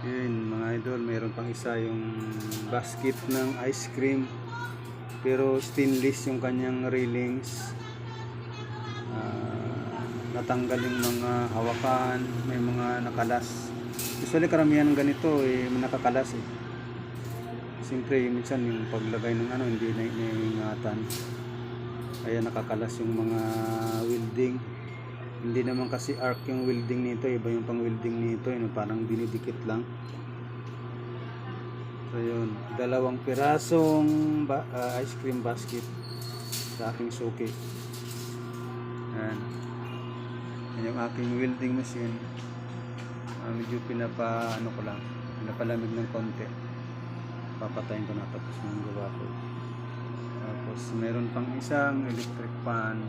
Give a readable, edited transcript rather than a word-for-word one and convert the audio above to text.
Yun mga idol, mayroon pang isa yung basket ng ice cream, pero stainless yung kanyang railings. Natanggal yung mga hawakan, may mga nakalas. Usually karamihan ng ganito nakakalas eh. Siyempre minsan yung paglagay ng hindi na iniingatan, kaya nakakalas yung mga welding. Hindi naman kasi arc yung welding nito, iba yung pang welding nito, parang dinidikit lang. So yun, 2 pirasong ice cream basket sa aking suki. Yan. Yan yung aking welding machine. Medyo pinapalamig ng konti. Papatayin ko na tapos ng gawa ko. Tapos meron pang isang electric fan.